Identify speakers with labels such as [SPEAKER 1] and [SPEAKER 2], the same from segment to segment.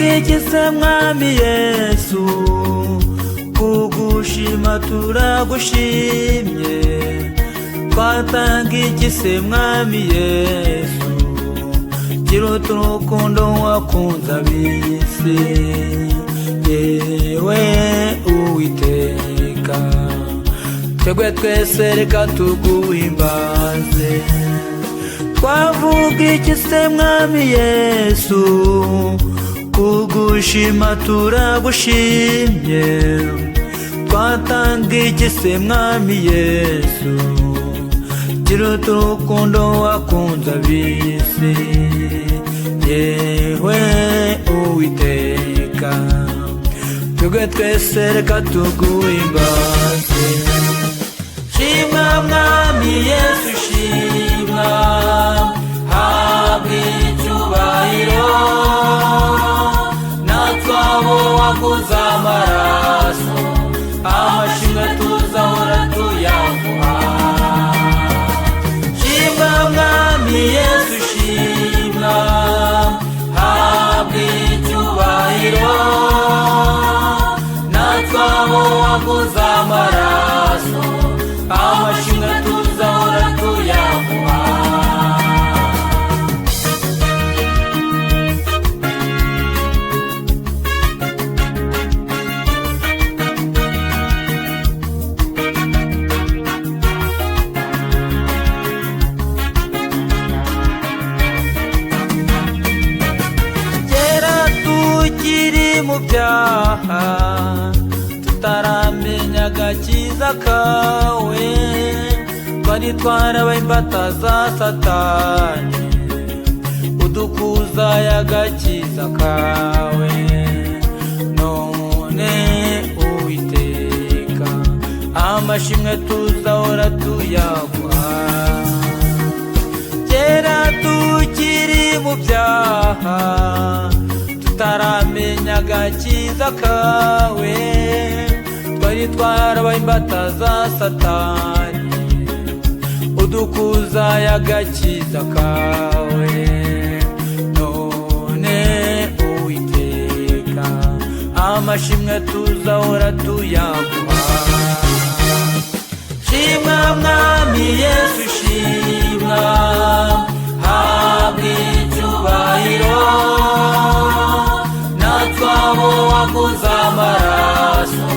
[SPEAKER 1] iki se mwami Yesu, kugushima turagushimye. Twatanga iki se mwami Yesu, kiruta urukundo wakunze ab'isi. Yewe Uwiteka, twebwe twese reka tuguhimbaze. Twavuga iki se mwami Yesu, kugushima turagushimye. Twatanga iki se mwami Yesu, kiruta urukundo wakunze ab'isi. Yewe Uwiteka, twebwe twese reka tuguhimbaze. Shimwa mwami Yesu, shimwa, habwa icyubahiro. Natwe abo waguze amaraso, amashimwe tuzahora tuyaguha. Shimwa mwami Yesu, shimwa, habwa icyubahiro. Natwe abo waguze amaraso, amashimwe tuzahora tuyaguha. Kera tukiri mu byaha, tutaramenya agakiza kawe, twari twarabaye imbata za Satani, udukuza y'agakiza kawe. None Uwiteka, amashimwe tuzahora tuyaguha. Kera tukiri mu byaha, tutaramenya agakiza kawe, twari twarabaye imbata za Satani, udukuza y'agakiza kawe. None Uwiteka, amashimwe tuzahora tuyaguha. Shimwa mwami Yesu, shimwa, habwa icyubahiro. Natwe abo waguze amaraso,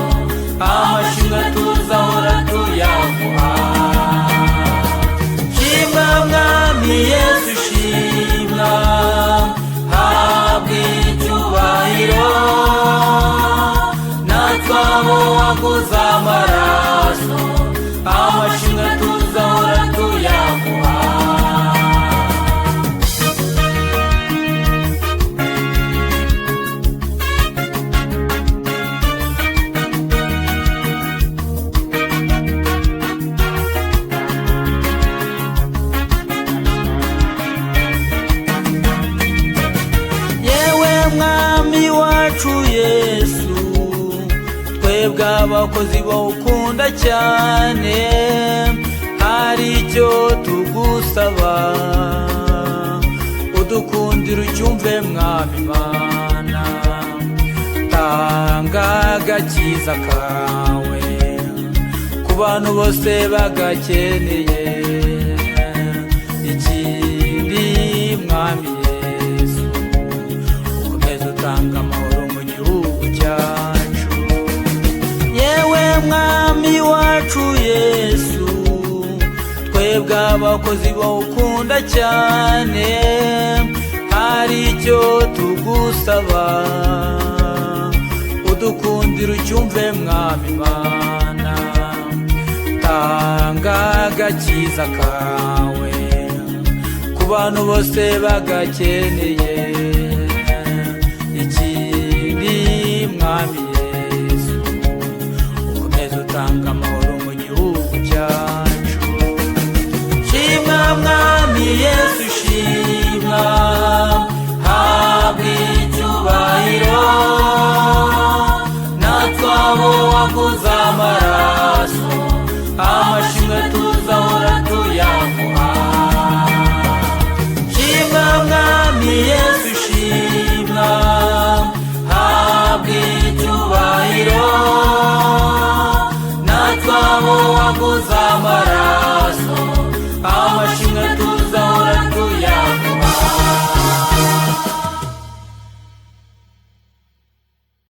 [SPEAKER 1] amashimwe tuzahora tuyaguha. Shimwa mwami Yesu, shimwa, habwa icyubahiro. Natwe abo waguze amaraso, amashimwe tuzahora tuyaguha. Mwami wacu Yesu, twebwe abakozi bawukunda cyane, hari icyo tugusaba. Udukundira ucyumve mwami Mana, tanga agakiza kawe ku bantu bose bagakeneye. Ikindi mwami Yesu, tanga amahoro mu gihugu cyacu. Yewe mwami wacu Yesu, twebwe abakozi bawukunda cyane, hari icyo tugusaba. Udukundira ucyumve mwami Mana, tanga agakiza kawe ku bantu bose bagakeneye.